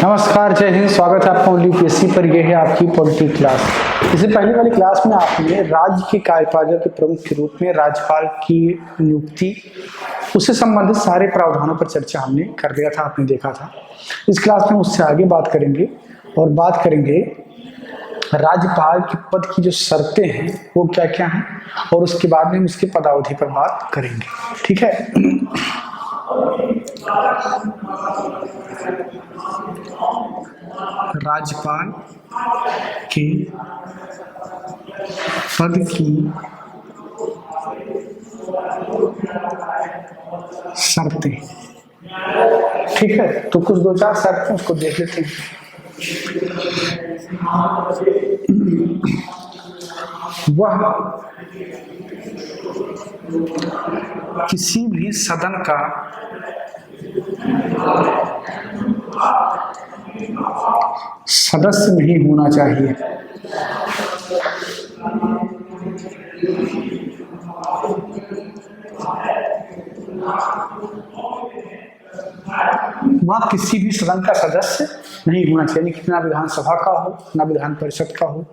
नमस्कार, जय हिंद। स्वागत है आपका यूपीएससी पर। यह है आपकी पॉलिटी क्लास। इससे पहले वाली क्लास में आपने राज्य के कार्यपालक के प्रमुख के रूप में राज्यपाल की नियुक्ति, उससे संबंधित सारे प्रावधानों पर चर्चा हमने कर लिया था, आपने देखा था। इस क्लास में उससे आगे बात करेंगे और बात करेंगे राज्यपाल के पद की जो शर्तें हैं वो क्या क्या हैं, और उसके बाद में उसके पदावधि पर बात करेंगे। ठीक है। राज्यपाल के पद की शर्तें। ठीक है, तो कुछ दो चार शर्तें उसको देख लेते हैं। वह किसी भी सदन का सदस्य नहीं होना चाहिए। वह किसी भी सदन का सदस्य नहीं होना चाहिए, कि ना विधानसभा का हो, ना विधान परिषद का हो,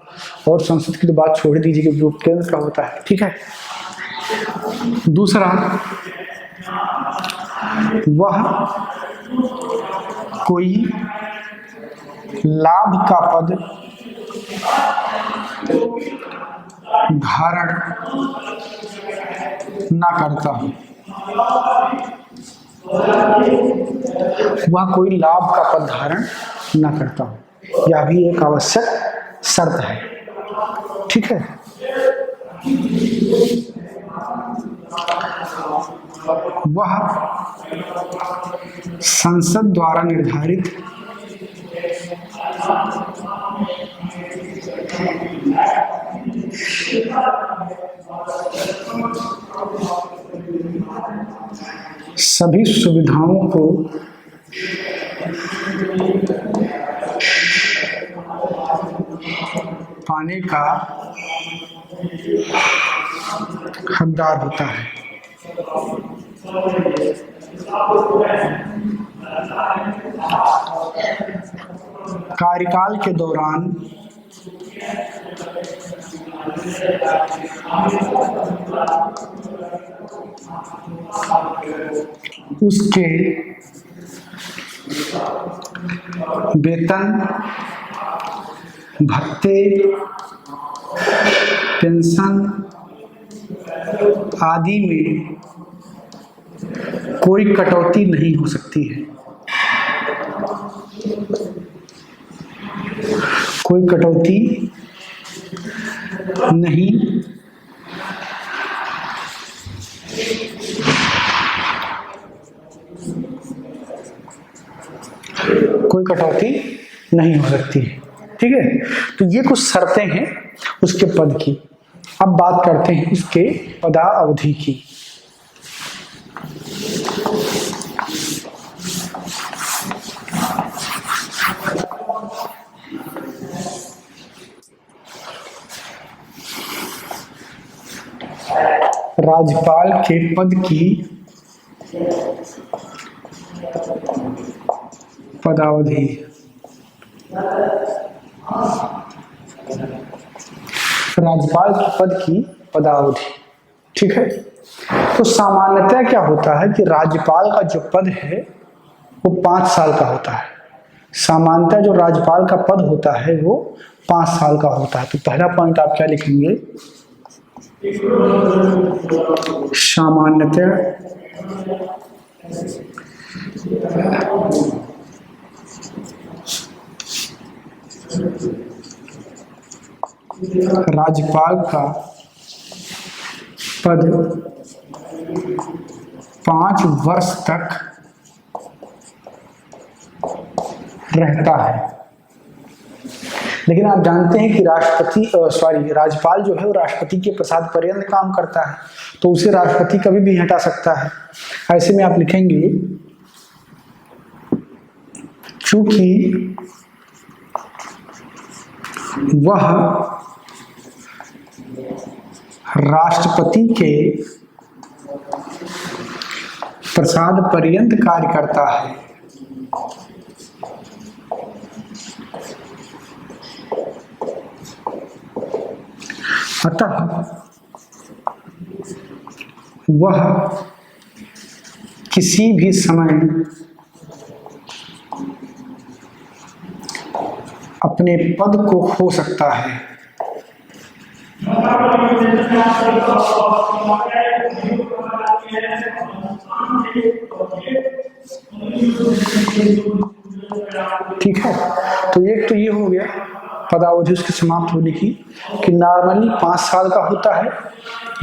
और संसद की तो बात छोड़ दीजिए कि जो केंद्र का होता है। ठीक है। दूसरा, वह कोई लाभ का पद धारण ना करता हो। वह कोई लाभ का पद धारण ना करता हो, यह भी एक आवश्यक शर्त है। ठीक है। वह संसद द्वारा निर्धारित सभी सुविधाओं को पाने का हकदार होता है। कार्यकाल के दौरान उसके वेतन, भत्ते, पेंशन आदि में कोई कटौती नहीं हो सकती है। कोई कटौती नहीं हो सकती है। ठीक है। तो ये कुछ शर्तें हैं उसके पद की। अब बात करते हैं उसके पदावधि की। राज्यपाल के पद की पदावधि। राज्यपाल के पद की पदावधि। ठीक है। तो सामान्यतः क्या होता है कि राज्यपाल का जो पद है वो 5 साल का होता है। सामान्यतः जो राज्यपाल का पद होता है वो 5 साल का होता है। तो पहला पॉइंट आप क्या लिखेंगे? सामान्यतः राज्यपाल का पद 5 वर्ष तक रहता है। लेकिन आप जानते हैं कि राज्यपाल जो है वो राष्ट्रपति के प्रसाद पर्यंत काम करता है, तो उसे राष्ट्रपति कभी भी हटा सकता है। ऐसे में आप लिखेंगे, चूंकि वह राष्ट्रपति के प्रसाद पर्यंत कार्य करता है, अतः वह किसी भी समय अपने पद को खो सकता है। ठीक है, तो एक तो ये हो गया पदावधि उसके समाप्त होने की, कि नॉर्मली 5 साल का होता है,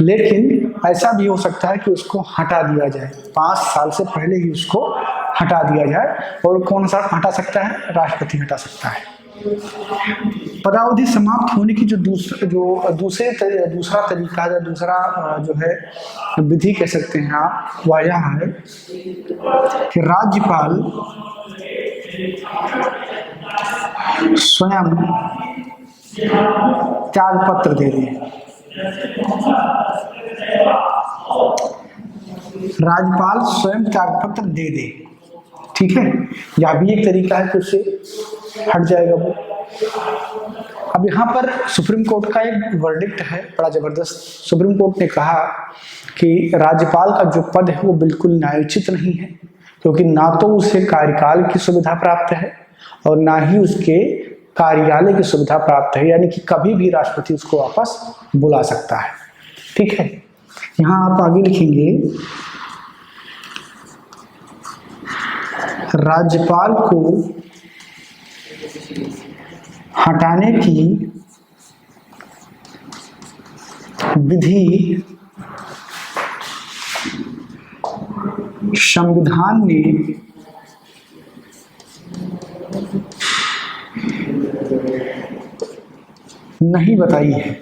लेकिन ऐसा भी हो सकता है कि उसको हटा दिया जाए, 5 साल से पहले ही उसको हटा दिया जाए। और कौन सा हटा सकता है? राष्ट्रपति हटा सकता है। पदावधि समाप्त होने की जो दूसरा तरीका या दूसरा जो है विधि कह सकते हैं आप, वह यह है कि राज्यपाल स्वयं त्याग पत्र दे दे। राज्यपाल स्वयं त्याग पत्र दे दे, ठीक है, यह भी एक तरीका है कि उससे हट जाएगा वो। अब यहाँ पर सुप्रीम कोर्ट का एक वर्डिक्ट है बड़ा जबरदस्त। सुप्रीम कोर्ट ने कहा कि राज्यपाल का जो पद है वो बिल्कुल न्यायोचित नहीं है, क्योंकि ना तो उसे कार्यकाल की सुविधा प्राप्त है और ना ही उसके कार्यालय की सुविधा प्राप्त है, यानी कि कभी भी राष्ट्रपति उसको वापस बुला सकता है। ठीक है, यहाँ आप आगे लिखेंगे राज्यपाल को हटाने की विधि संविधान ने नहीं बताई है।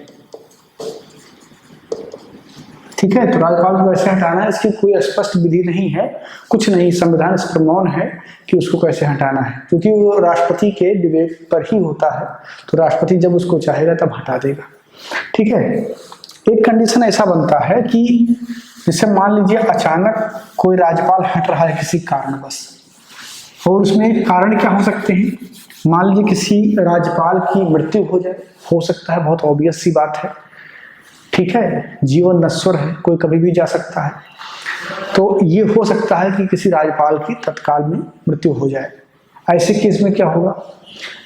ठीक है, तो राज्यपाल को कैसे हटाना है इसकी कोई स्पष्ट विधि नहीं है, कुछ नहीं, संविधान इस पर मौन है कि उसको कैसे हटाना है, क्योंकि वो राष्ट्रपति के विवेक पर ही होता है। तो राष्ट्रपति जब उसको चाहेगा तब हटा देगा। ठीक है, एक कंडीशन ऐसा बनता है कि जैसे मान लीजिए अचानक कोई राज्यपाल हट रहा है किसी कारणवश, और उसमें कारण क्या हो सकते हैं, मान लीजिए किसी राज्यपाल की मृत्यु हो जाए, हो सकता है, बहुत ऑब्वियस सी बात है। ठीक है, जीवन नश्वर है, कोई कभी भी जा सकता है, तो ये हो सकता है कि किसी राज्यपाल की तत्काल में मृत्यु हो जाए। ऐसे केस में क्या होगा,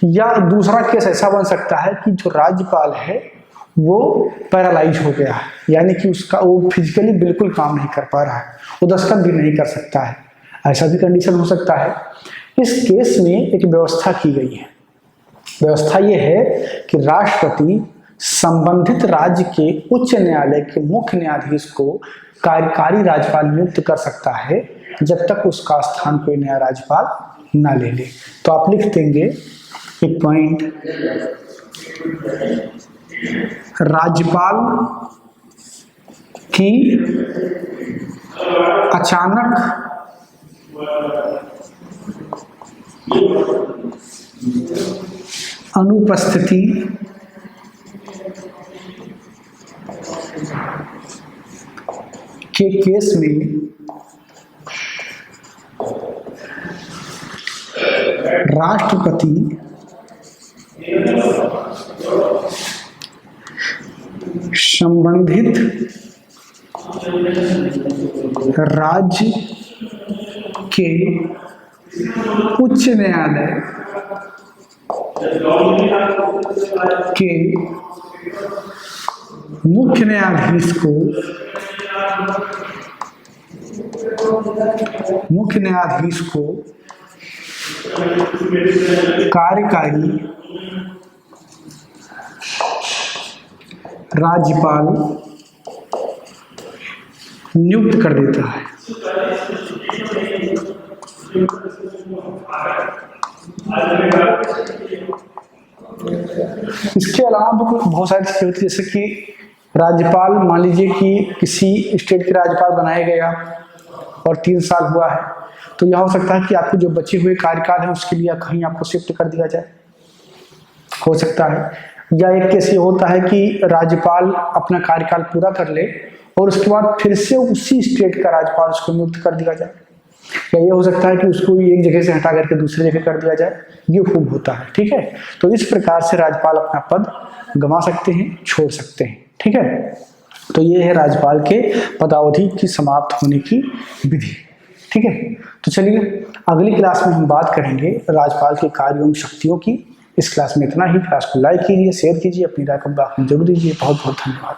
या दूसरा केस ऐसा बन सकता है कि जो राज्यपाल है वो पैरालाइज हो गया है, यानी कि उसका वो फिजिकली बिल्कुल काम नहीं कर पा रहा है, वो दस्तखत भी नहीं कर सकता है, ऐसा भी कंडीशन हो सकता है। इस केस में एक व्यवस्था की गई है। व्यवस्था ये है कि राष्ट्रपति संबंधित राज्य के उच्च न्यायालय के मुख्य न्यायाधीश को कार्यकारी राज्यपाल नियुक्त कर सकता है जब तक उसका स्थान कोई नया राज्यपाल ना ले ले। तो आप लिख देंगे एक पॉइंट, राज्यपाल की अचानक अनुपस्थिति के केस में राष्ट्रपति संबंधित राज्य के उच्च न्यायालय के मुख्य न्यायाधीश को कार्यकारी राज्यपाल नियुक्त कर देता है। इसके अलावा भी बहुत सारी चीजें होती है, जैसे कि राज्यपाल मान लीजिए कि किसी स्टेट के राज्यपाल बनाया गया और 3 साल हुआ है, तो यह हो सकता है कि आपके जो बचे हुए कार्यकाल है उसके लिए कहीं आपको शिफ्ट कर दिया जाए, हो सकता है। या एक केस ये होता है कि राज्यपाल अपना कार्यकाल पूरा कर ले और उसके बाद फिर से उसी स्टेट का राज्यपाल उसको नियुक्त कर दिया जाए। या ये हो सकता है कि उसको एक जगह से हटा करके दूसरी जगह कर दिया जाए, ये खूब होता है। ठीक है, तो इस प्रकार से राज्यपाल अपना पद गंवा सकते हैं, छोड़ सकते हैं। ठीक है, तो ये है राज्यपाल के पदावधि की समाप्त होने की विधि। ठीक है, तो चलिए अगली क्लास में हम बात करेंगे राज्यपाल के कार्यों एवं शक्तियों की। इस क्लास में इतना ही। क्लास को लाइक कीजिए, शेयर कीजिए, अपनी राय को जरूर दीजिए। बहुत बहुत धन्यवाद।